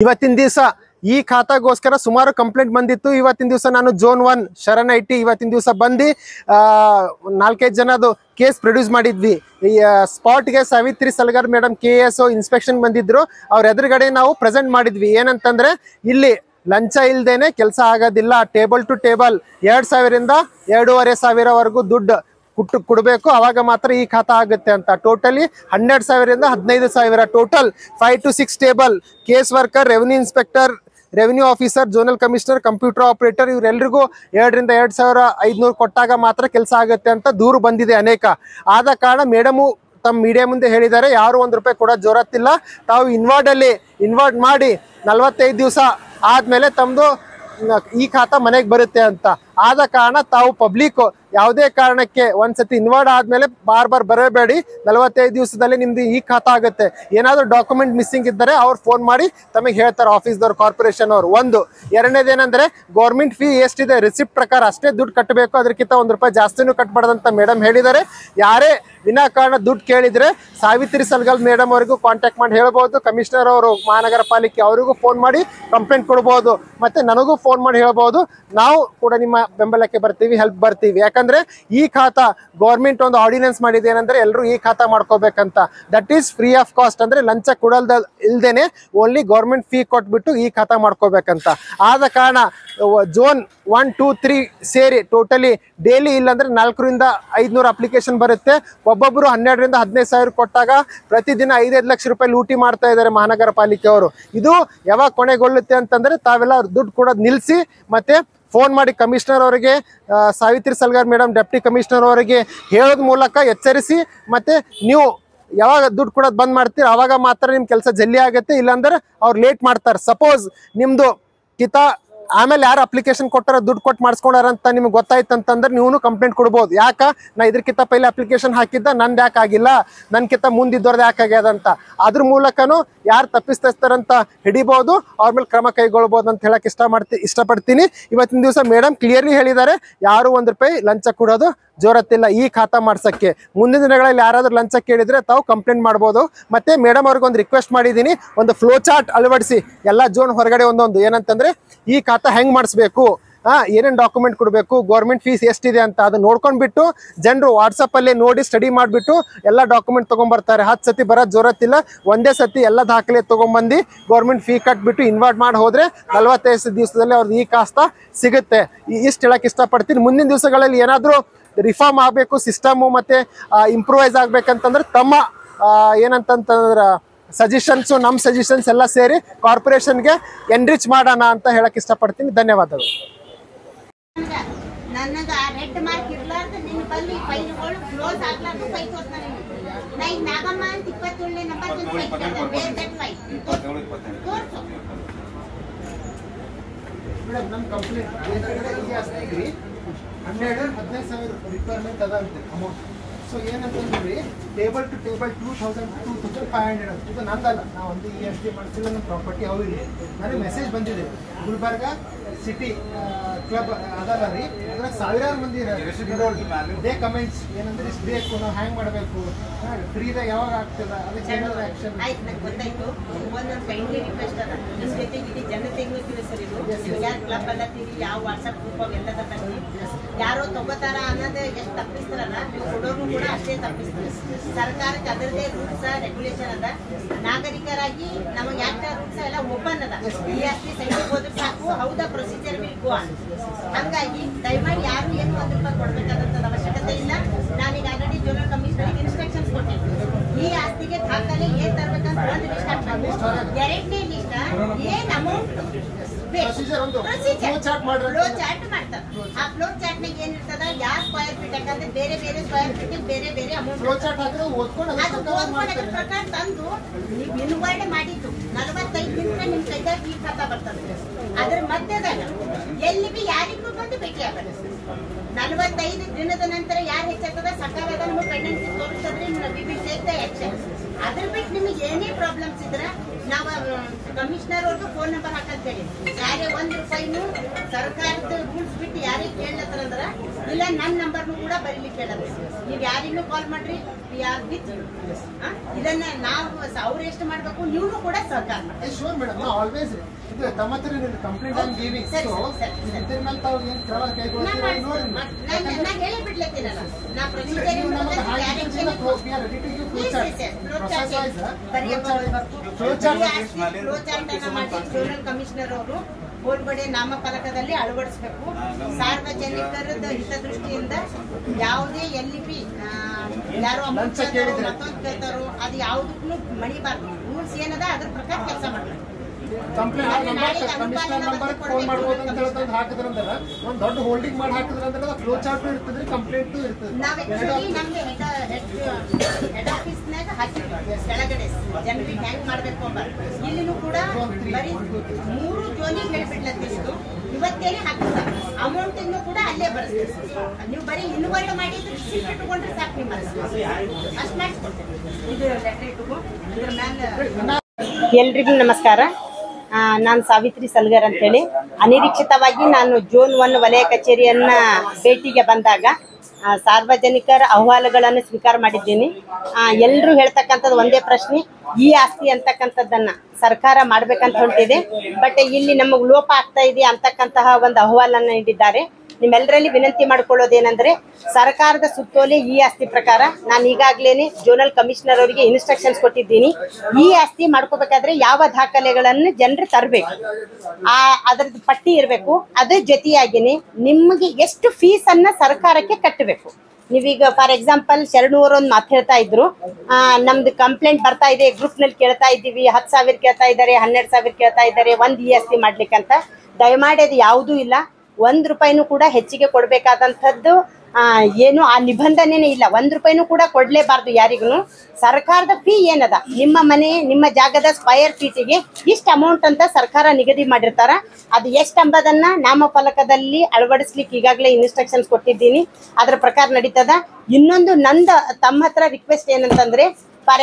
ಇವತ್ತಿನ ದಿವಸ ಈ ಖಾತಾಗೋಸ್ಕರ ಸುಮಾರು ಕಂಪ್ಲೇಂಟ್ ಬಂದಿತ್ತು. ಇವತ್ತಿನ ದಿವಸ ನಾನು ಝೋನ್ 1 ಶರಣ್ ಐಟಿ ಇವತ್ತಿನ ದಿವಸ ಬಂದು 4-5 ಜನದು ಕೇಸ್ ಪ್ರೊಡ್ಯೂಸ್ ಮಾಡಿದ್ವಿ. ಈ ಸ್ಪಾಟ್ಗೆ Savitri Salagar madam KSO inspection ಬಂದಿದ್ರು. ಅವ್ರ ಎದುರುಗಡೆ ನಾವು ಪ್ರೆಸೆಂಟ್ ಮಾಡಿದ್ವಿ. ಏನಂತಂದ್ರೆ ಇಲ್ಲಿ ಲಂಚ ಇಲ್ದೇನೆ ಕೆಲಸ ಆಗೋದಿಲ್ಲ. ಟೇಬಲ್ ಟು ಟೇಬಲ್ 2,000 ಇಂದ 2,500 ವರೆಗೂ ದುಡ್ಡು ಕೊಡಬೇಕು, ಅವಾಗ ಮಾತ್ರ ಈ ಖಾತಾ ಆಗುತ್ತೆ ಅಂತ. ಟೋಟಲಿ 12,000 ಇಂದ 15,000 total 5 to 6 table. Case worker, revenue inspector, revenue officer, zonal commissioner, computer operator ಇವರೆಲ್ಲರಿಗೂ 2,000 ರಿಂದ 2,500 ಕೊಟ್ಟಾಗ ಮಾತ್ರ ಕೆಲಸ ಆಗುತ್ತೆ ಅಂತ ದೂರು ಬಂದಿದೆ ಅನೇಕ. ಆದ ಕಾರಣ ಮೇಡಮು ತಮ್ಮ ಮೀಡಿಯಾ ಮುಂದೆ ಹೇಳಿದ್ದಾರೆ, ಯಾರು ₹1 ಕೊಡೋದು ಜೋರತ್ತಿಲ್ಲ, ತಾವು ಇನ್ವರ್ಟ್ ಮಾಡಿ 45 ದಿವಸ ಆದ್ಮೇಲೆ ತಮ್ಮದು ಈ ಖಾತಾ ಮನೆಗೆ ಬರುತ್ತೆ ಅಂತ. ಆದ ಕಾರಣ ತಾವು ಪಬ್ಲಿಕ್ ಯಾವುದೇ ಕಾರಣಕ್ಕೆ ಒಂದ್ಸತಿ ಇನ್ವರ್ಟ್ ಆದ್ಮೇಲೆ ಬಾರ್ ಬರಬೇಡಿ. 45 ದಿವಸದಲ್ಲಿ ನಿಮ್ದು ಈ ಖಾತಾ ಆಗುತ್ತೆ. ಏನಾದ್ರು ಡಾಕ್ಯುಮೆಂಟ್ ಮಿಸ್ಸಿಂಗ್ ಇದ್ದರೆ ಅವ್ರು ಫೋನ್ ಮಾಡಿ ತಮಗೆ ಹೇಳ್ತಾರೆ, ಆಫೀಸ್ದವ್ರು, ಕಾರ್ಪೊರೇಷನ್ ಅವ್ರು. ಒಂದು ಎರಡನೇದೇನಂದ್ರೆ ಗೌರ್ಮೆಂಟ್ ಫೀ ಎಷ್ಟಿದೆ ರಿಸಿಪ್ಟ್ ಪ್ರಕಾರ ಅಷ್ಟೇ ದುಡ್ಡು ಕಟ್ಟಬೇಕು, ಅದಕ್ಕಿಂತ ₹1 ಜಾಸ್ತಿನೂ ಕಟ್ಬಾರ್ದಂತ ಮೇಡಮ್ ಹೇಳಿದ್ದಾರೆ. ಯಾರೇ ವಿನಾಕಾರಣ ದುಡ್ಡು ಕೇಳಿದ್ರೆ ಸಾವಿತ್ರಿ ಸಲಗಾರ್ ಮೇಡಮ್ ಅವರಿಗೂ ಕಾಂಟ್ಯಾಕ್ಟ್ ಮಾಡಿ ಹೇಳ್ಬೋದು. ಕಮಿಷನರ್ ಅವರು, ಮಹಾನಗರ ಪಾಲಿಕೆ ಅವರಿಗೂ ಫೋನ್ ಮಾಡಿ ಕಂಪ್ಲೇಂಟ್ ಕೊಡ್ಬೋದು. ಮತ್ತೆ ನನಗೂ ಫೋನ್ ಮಾಡಿ ಹೇಳ್ಬೋದು. ನಾವು ಕೂಡ ನಿಮ್ಮ ಬೆಂಬಲಕ್ಕೆ ಬರ್ತೀವಿ, ಹೆಲ್ಪ್ ಬರ್ತೀವಿ. ಯಾಕಂದ್ರೆ ಈ ಖಾತಾ ಗೌರ್ಮೆಂಟ್ ಒಂದು ಆರ್ಡಿನೆನ್ಸ್ ಮಾಡಿದೆ, ಏನಂದ್ರೆ ಎಲ್ಲರೂ ಈ ಖಾತಾ ಮಾಡ್ಕೋಬೇಕಂತ. That is free of cost, ಅಂದ್ರೆ ಲಂಚ ಕೊಡಲ್ದ ಇಲ್ದೇನೆ ಓನ್ಲಿ ಗೌರ್ಮೆಂಟ್ ಫೀ ಕೊಟ್ಬಿಟ್ಟು ಈ ಖಾತಾ ಮಾಡ್ಕೋಬೇಕಂತ. ಆದ ಕಾರಣ ಝೋನ್ 1, 2, 3 ಸೇರಿ ಟೋಟಲಿ ಡೈಲಿ ಇಲ್ಲಾಂದ್ರೆ 400 ರಿಂದ 500 ಅಪ್ಲಿಕೇಶನ್ ಬರುತ್ತೆ. ಒಬ್ಬೊಬ್ಬರು 12,000 ರಿಂದ 15,000 ಕೊಟ್ಟಾಗ ಪ್ರತಿದಿನ 5-5 ಲಕ್ಷ ರೂಪಾಯಿ ಲೂಟಿ ಮಾಡ್ತಾ ಇದ್ದಾರೆ ಮಹಾನಗರ ಪಾಲಿಕೆ ಅವರು. ಇದು ಯಾವಾಗ ಕೊನೆಗೊಳ್ಳುತ್ತೆ ಅಂತಂದ್ರೆ ತಾವೆಲ್ಲ ದುಡ್ಡು ಕೊಡೋದು ನಿಲ್ಲಿಸಿ, ಮತ್ತೆ ಫೋನ್ ಮಾಡಿ ಕಮಿಷನರ್ ಅವರಿಗೆ, Savitri Salagar madam deputy commissioner ಅವರಿಗೆ ಹೇಳೋದ್ ಮೂಲಕ ಎಚ್ಚರಿಸಿ, ಮತ್ತೆ ನೀವು ಯಾವಾಗ ದುಡ್ಡು ಕೊಡೋದು ಬಂದ್ ಮಾಡ್ತೀರಿ ಅವಾಗ ಮಾತ್ರ ನಿಮ್ ಕೆಲಸ ಜಲ್ದಿ ಆಗುತ್ತೆ. ಇಲ್ಲಾಂದ್ರೆ ಅವ್ರು ಲೇಟ್ ಮಾಡ್ತಾರೆ. ಸಪೋಸ್ ನಿಮ್ದು ಕಿತಾ ಆಮೇಲೆ ಯಾರು ಅಪ್ಲಿಕೇಶನ್ ಕೊಟ್ಟಾರ ದುಡ್ಡು ಕೊಟ್ಟು ಮಾಡಿಸ್ಕೊಂಡಾರಂತ ನಿಮ್ಗೆ ಗೊತ್ತಾಯ್ತು ಅಂತಂದ್ರೆ ನೀವು ಕಂಪ್ಲೇಂಟ್ ಕೊಡ್ಬೋದು. ಯಾಕ ನಾ ಇದಕ್ಕಿಂತ ಪೈಲೆ ಅಪ್ಲಿಕೇಶನ್ ಹಾಕಿದ್ದ, ನಂದು ಯಾಕೆ ಆಗಿಲ್ಲ, ನನ್ಕಿಂತ ಮುಂದಿದ್ದವ್ರದ್ದು ಯಾಕೆ ಆಗ್ಯದಂತ. ಅದ್ರ ಮೂಲಕನೂ ಯಾರು ತಪ್ಪಿಸ್ತಾರಂತ ಹಿಡಿಬೋದು, ಅವ್ರ ಮೇಲೆ ಕ್ರಮ ಕೈಗೊಳ್ಬೋದು ಅಂತ ಹೇಳಕ್ ಇಷ್ಟಪಡ್ತೀನಿ. ಇವತ್ತಿನ ದಿವಸ ಮೇಡಮ್ ಕ್ಲಿಯರ್ಲಿ ಹೇಳಿದ್ದಾರೆ, ಯಾರು ₹1 ಲಂಚ ಕೊಡೋದು ಜೋರತ್ತಿಲ್ಲ ಈ ಖಾತಾ ಮಾಡ್ಸಕ್ಕೆ. ಮುಂದಿನ ದಿನಗಳಲ್ಲಿ ಯಾರಾದ್ರೂ ಲಂಚ ಕೇಳಿದ್ರೆ ತಾವು ಕಂಪ್ಲೇಂಟ್ ಮಾಡ್ಬೋದು. ಮತ್ತೆ ಮೇಡಮ್ ಅವ್ರಿಗೆ ಒಂದು ರಿಕ್ವೆಸ್ಟ್ ಮಾಡಿದ್ದೀನಿ, ಒಂದು ಫ್ಲೋ ಚಾರ್ಟ್ ಅಳವಡಿಸಿ ಎಲ್ಲ ಝೋನ್ ಹೊರಗಡೆ ಒಂದೊಂದು, ಏನಂತಂದ್ರೆ ಈ ಖಾತಾ ಹೆಂಗ್ ಮಾಡಿಸ್ಬೇಕು, ಏನೇನು ಡಾಕ್ಯುಮೆಂಟ್ ಕೊಡಬೇಕು, ಗೌರ್ಮೆಂಟ್ ಫೀಸ್ ಎಷ್ಟಿದೆ ಅಂತ ಅದು ನೋಡ್ಕೊಂಡ್ಬಿಟ್ಟು ಜನರು ವಾಟ್ಸಪ್ಪಲ್ಲೇ ನೋಡಿ ಸ್ಟಡಿ ಮಾಡಿಬಿಟ್ಟು ಎಲ್ಲ ಡಾಕ್ಯುಮೆಂಟ್ ತೊಗೊಂಬರ್ತಾರೆ. 10 ಸತಿ ಬರೋದು ಜೋರತ್ತಿಲ್ಲ, ಒಂದೇ ಸತಿ ಎಲ್ಲ ದಾಖಲೆ ತೊಗೊಂಬಂದು ಗೌರ್ಮೆಂಟ್ ಫೀ ಕಟ್ಬಿಟ್ಟು ಇನ್ವರ್ಟ್ ಮಾಡಿ ಹೋದ್ರೆ 45 ದಿವಸದಲ್ಲಿ ಅವ್ರದ್ದು ಈ ಖಾತಾ ಸಿಗುತ್ತೆ. ಇಷ್ಟು ಹೇಳಕ್ಕೆ ಇಷ್ಟಪಡ್ತೀನಿ. ಮುಂದಿನ ದಿವಸಗಳಲ್ಲಿ ಏನಾದರೂ ರಿಫಾರ್ಮ್ ಆಗಬೇಕು, ಸಿಸ್ಟಮು ಮತ್ತೆ ಇಂಪ್ರೂವೈಸ್ ಆಗ್ಬೇಕಂತಂದ್ರೆ ತಮ್ಮ ಏನಂತಂದ್ರೆ ಸಜೆಷನ್ಸು, ನಮ್ಮ ಸಜೆಷನ್ಸ್ ಎಲ್ಲ ಸೇರಿ ಕಾರ್ಪೊರೇಷನ್ಗೆ ಎನ್ರಿಚ್ ಮಾಡೋಣ ಅಂತ ಹೇಳಕ್ ಇಷ್ಟಪಡ್ತೀನಿ. ಧನ್ಯವಾದಗಳು. ನನಗೆ ಆ ರೆಡ್ ಮಾರ್ಕ್ ಇರ್ಲಾರ್ದ ನಿನ್ನ ಬಲ್ಲಿ ಫೈಲ್ಗಳು ಕ್ಲೋಸ್ ಆಗ್ಲಾರ್ದು ಕೈ ತೋರ್ಸ್ತಾನೆ. ನಾ ಈಗ ನಾಗಮ್ಮ ಅಂತ 27ನೇ ನಂಬರ್ ಬೇರೆ ದಟ್ ಫೈಲ್ ತೋರ್ಸು. ಮೇಡಮ್ ನಮ್ಮ ಕಂಪ್ಲೇಂಟ್ 12,000-15,000 ರಿಕ್ವೈರ್ಮೆಂಟ್ ಅದ ಅಂತ ಅಮೌಂಟ್. ಸೊ ಏನಂತಂದ್ರಿ, ಟೇಬಲ್ ಟು ಟೇಬಲ್ 2,000-2,500 ಇದು ನಂದಲ್ಲ, ನಾವು ಒಂದು EST ಮಾಡಿಸಿಲ್ಲ, ನಮ್ಮ ಪ್ರಾಪರ್ಟಿ ಅವ್ರಿಗೆ. ನನಗೆ ಮೆಸೇಜ್ ಬಂದಿದೆ, ಗುಲ್ಬರ್ಗ ಸಿಟಿ ಕ್ಲಬ್ ಅದಲ್ಲ ರೀ, ಅದ್ರಾಗ 1000 ಮಂದಿ ದೇ ಕಮೆಂಟ್ಸ್ ಏನಂದ್ರೆ ಇಷ್ಟು ಬೇಕು, ನಾವು ಹ್ಯಾಂಗ್ ಮಾಡಬೇಕು, ಫ್ರೀದಾಗ ಯಾವಾಗ ಆಗ್ತದ, ಅದಕ್ಕೆ ಏನಾದ್ರು ಆಕ್ಷನ್. ಆಯ್ತು, ನಂಗೆ ಗೊತ್ತಾಯ್ತು. ಒಂದೊಂದು ಕೈಂಡ್ಲಿ ರಿಕ್ವೆಸ್ಟ್ ಅದ, ನಿಮ್ಮ ಜೊತೆಗೆ ಜನತೆಗೂ ತಿಳಿಸ್ರಿ. ಇದು ಯಾರು ಕ್ಲಬ್ ಅಲ್ಲತ್ತೀರಿ, ಯಾವ ವಾಟ್ಸಪ್ ಗ್ರೂಪ್ ಅವೆಲ್ಲದ ತಗ್ಗಿ ಯಾರೋ ತಗೋತಾರ ಅನ್ನೋದು ಎಷ್ಟು ತಪ್ಪಿಸ್ತಾರಲ್ಲ, ನೀವು ಕೊಡೋರು ಕೂಡ ಅಷ್ಟೇ ತಪ್ಪಿಸ್ತಾರೆ. ಸರ್ಕಾರಕ್ಕೆ ಅದರದೇ ರೂಲ್ಸ್ ರೆಗ್ಯುಲೇಷನ್ ಅದ. ನಾಗರಿಕರಾಗಿ ನಮಗೆ ಯಾಕೆ ರೂಲ್ಸ್ ಎಲ್ಲ ಓಪನ್ ಅದ. EST ಸೈಟಿಗೆ ಹೋದ್ರೆ ಸಾಕು, ಹೌದಾ ಪ್ರೊಸೀಜರ್ ವಿಲ್ ಗೋ ಆನ್. ಹಂಗಾಗಿ ದಯಮಾಡಿ ಯಾರು ಏನು ₹1 ಕೊಡ್ಬೇಕಾದಂತ ಅವಶ್ಯಕತೆ ಇಲ್ಲ. ನಾನೀಗ ಆಲ್ರೆಡಿ ಝೋನಲ್ ಕಮಿಷನರ್ಗೆ ಇನ್ಸ್ಟ್ರಕ್ಷನ್ಸ್ ಕೊಟ್ಟಿದ್ದೆ. ಈ ಆಸ್ತಿಗೆ ದಾಖಲೆ ಏನ್ ತರ್ಬೇಕಂತ ಒಂದು ಲಿಸ್ಟ್ ಹಾಕ್ಬೇಕು. 2ನೇ ಲಿಸ್ಟ್ ಏನ್ ಅಮೌಂಟ್ ಫ್ಲೋ ಚಾರ್ಟ್ ಮಾಡ್ತಾರೆ. ಆ ಫ್ಲೋ ಚಾರ್ಟ್ ನಾಗ ಏನಿರ್ತದ, ಯಾವ ಸ್ಕ್ವೇರ್ ಫೀಟ್, ಯಾಕಂದ್ರೆ ಬೇರೆ ಬೇರೆ ಸ್ಕ್ವೇರ್ ಫೀಟ್ ಬೇರೆ ಬೇರೆ ಅಮೌಂಟ್ ಪ್ರಕಾರ ತಂದು ನೀವು ಇನ್ವರ್ಡ್ ಮಾಡಿದ್ದು 45 ದಿನ ನಿಮ್ ಕೈದಾಗ ಈ ಖಾತಾ ಬರ್ತದೆ. ಅದ್ರ ಮಧ್ಯದಾಗ ಎಲ್ಲಿ ಬಿ ಯಾರಿಗೂ ಬಂದು ಭೇಟಿ ಆಗಲ್ಲ. 45 ದಿನದ ನಂತರ ಯಾರು ಹೆಚ್ಚಾಗ್ತದ ಸರ್ಕಾರದ ನಮಗೆ ಪೆಂಡೆನ್ಸಿ ತೋರಿಸಿದ್ರೆ we will take the action. ಅದ್ರ ಬಿಟ್ಟು ನಿಮಗೆ ಏನೇ ಪ್ರಾಬ್ಲಮ್ಸ್ ಇದ್ರೆ ನಾವು ಕಮಿಷನರ್ ಅವ್ರದ್ದು ಫೋನ್ ನಂಬರ್ ಹಾಕಂತ ಹೇಳಿ ಯಾರೇ ₹1 ಸರ್ಕಾರದ ರೂಲ್ಸ್ ಬಿಟ್ಟು ಯಾರೇ ಕೇಳತ್ತಂದ್ರ ಇಲ್ಲ ನನ್ನ ನಂಬರ್ನು ಕೂಡ ಬರೀಲಿಕ್ಕೆ ಹೇಳೋದು. ನೀವು ಯಾರಿಗೂ ಕಾಲ್ ಮಾಡ್ರಿ, ಯಾರು ವಿತ್ ಇದನ್ನ ನಾವು ಅವ್ರು ಎಷ್ಟು ಮಾಡ್ಬೇಕು, ನೀವು ಕೂಡ ಸಹಕಾರ ಮಾಡಿ. ನಾನು ಹೇಳಿ ಬಿಡ್ಲತ್ತೀನಲ್ಲ, ನಾ ಕಮಿಷನರ್ ಅವರು ಬೋರ್ಡ್ಗಡೆ ನಾಮಫಲಕದಲ್ಲಿ ಅಳವಡಿಸಬೇಕು. ಸಾರ್ವಜನಿಕರದ ಹಿತದೃಷ್ಟಿಯಿಂದ ಯಾವುದೇ LP ಯಾರೋ ಅಮೌಂಟ್ ಮತ್ತೊಂದು ಕೇಳ್ತಾರೋ ಅದು ಯಾವುದಕ್ಕೂ ಮಣಿಬಾರ್ದು. ರೂಲ್ಸ್ ಏನದ ಅದ್ರ ಪ್ರಕಾರ ಕೆಲಸ ಮಾಡಬೇಕು. ದೊಡ್ಡ ಹೋಲ್ಡಿಂಗ್ ಮಾಡಿ ಹಾಕಿದ್ರಂದ್ರೆ ಫ್ಲೋ ಚಾರ್ಟ್ ಇರ್ತದೆ, ಕಂಪ್ಲೇಂಟ್ ಇರ್ತದೆ. ನಾವ್ ಆಕ್ಚುಲಿ ನಮ್ಗೆ ಹೆಡ್ ಆಫೀಸ್ನಾಗ ಹಾಕಿದ್ವಿ ಕೆಳಗಡೆ ಜನರಿಗೆ ಹ್ಯಾಂಗ್ ಮಾಡ್ಬೇಕು ಅಂತ. ಇಲ್ಲಿನೂ ಕೂಡ ಬರೀ 3 ಜೋನಿಗೆ ಹೇಳ್ಬಿಡ್ಲತ್ತಿಷ್ಟು ಇವತ್ತೇನೆ ಹಾಕಿರ್ತಾರೆ. ಅಮೌಂಟ್ ಇನ್ನೂ ಕೂಡ ಅಲ್ಲೇ ಬರೆಸ್ತೀವಿ. ನೀವು ಬರೀ ಇನ್ವರ್ಟ್ ಮಾಡಿದ್ರೆ ರಿಸಿಪ್ಟ್ ಇಟ್ಕೊಂಡ್ರೆ ಸಾಕು, ನಿಮ್ಮ ಅಷ್ಟು ಮಾಡಿಸ್ಕೊಡ್ತೇವೆ. ಇದು ಲೆಟರ್ ಇಟ್ಕೊ ಇದ್ರ ಮ್ಯಾಲ. ಎಲ್ರಿಗೂ ನಮಸ್ಕಾರ. ನಾನು ಸಾವಿತ್ರಿ ಸಲ್ಗರ್ ಅಂತೇಳಿ. ಅನಿರೀಕ್ಷಿತವಾಗಿ ನಾನು ಜೋನ್ 1 ವಲಯ ಕಚೇರಿಯನ್ನ ಭೇಟಿಗೆ ಬಂದಾಗ ಸಾರ್ವಜನಿಕರ ಅಹವಾಲುಗಳನ್ನು ಸ್ವೀಕಾರ ಮಾಡಿದ್ದೀನಿ. ಎಲ್ಲರೂ ಹೇಳ್ತಕ್ಕಂಥದ್ದು ಒಂದೇ ಪ್ರಶ್ನೆ, ಈ ಆಸ್ತಿ ಅಂತಕ್ಕಂಥದ್ದನ್ನ ಸರ್ಕಾರ ಮಾಡ್ಬೇಕಂತ ಹೊಂಟಿದೆ, ಬಟ್ ಇಲ್ಲಿ ನಮಗೆ ಲೋಪ ಆಗ್ತಾ ಇದೆ ಅಂತಕ್ಕಂತಹ ಒಂದು ಅಹವಾಲನ್ನು ನೀಡಿದ್ದಾರೆ. ನಿಮ್ಮೆಲ್ಲರಲ್ಲಿ ವಿನಂತಿ ಮಾಡ್ಕೊಳ್ಳೋದೇನೆಂದ್ರೆ, ಸರ್ಕಾರದ ಸುತ್ತೋಲೆ ಈ ಆಸ್ತಿ ಪ್ರಕಾರ ನಾನು ಈಗಾಗಲೇ ಜೋನಲ್ ಕಮಿಷನರ್ ಅವರಿಗೆ ಇನ್ಸ್ಟ್ರಕ್ಷನ್ಸ್ ಕೊಟ್ಟಿದ್ದೀನಿ. ಈ ಆಸ್ತಿ ಮಾಡ್ಕೋಬೇಕಾದ್ರೆ ಯಾವ ದಾಖಲೆಗಳನ್ನು ಜನರು ತರಬೇಕು, ಅದರದ್ದು ಪಟ್ಟಿ ಇರಬೇಕು. ಅದ್ರ ಜೊತೆಯಾಗಿನೇ ನಿಮಗೆ ಎಷ್ಟು ಫೀಸನ್ನು ಸರ್ಕಾರಕ್ಕೆ ಕಟ್ಟಬೇಕು. ನೀವೀಗ ಫಾರ್ ಎಕ್ಸಾಂಪಲ್ ಶರಣೂರು ಒಂದು ಮಾತು ಹೇಳ್ತಾ ಇದ್ರು, ನಮ್ದು ಕಂಪ್ಲೇಂಟ್ ಬರ್ತಾ ಇದೆ, ಗ್ರೂಪ್ನಲ್ಲಿ ಕೇಳ್ತಾ ಇದ್ದೀವಿ, 10,000 ಕೇಳ್ತಾ ಇದ್ದಾರೆ, 12,000 ಕೇಳ್ತಾ ಇದ್ದಾರೆ ಒಂದು ಈ ಆಸ್ತಿ ಮಾಡ್ಲಿಕ್ಕಂತ. ದಯಮಾಡಿ ಅದು ಯಾವುದೂ ಇಲ್ಲ. ₹1 ಕೂಡ ಹೆಚ್ಚಿಗೆ ಕೊಡಬೇಕಾದಂಥದ್ದು ಏನು ಆ ನಿಬಂಧನೆನೇ ಇಲ್ಲ. ₹1 ಕೂಡ ಕೊಡಲೇಬಾರ್ದು ಯಾರಿಗೂ. ಸರ್ಕಾರದ ಫೀ ಏನದ, ನಿಮ್ಮ ಮನೆ ನಿಮ್ಮ ಜಾಗದ ಸ್ಕ್ವಯರ್ ಫೀಟಿಗೆ ಇಷ್ಟು ಅಮೌಂಟ್ ಅಂತ ಸರ್ಕಾರ ನಿಗದಿ ಮಾಡಿರ್ತಾರ. ಅದು ಎಷ್ಟು ಅಂಬದನ್ನ ನಾಮಫಲಕದಲ್ಲಿ ಅಳವಡಿಸ್ಲಿಕ್ಕೆ ಈಗಾಗಲೇ ಇನ್ಸ್ಟ್ರಕ್ಷನ್ಸ್ ಕೊಟ್ಟಿದ್ದೀನಿ. ಅದರ ಪ್ರಕಾರ ನಡೀತದ. ಇನ್ನೊಂದು ನಂದು ತಮ್ಮ ಹತ್ರ ರಿಕ್ವೆಸ್ಟ್ ಏನಂತಂದ್ರೆ, ಫಾರ್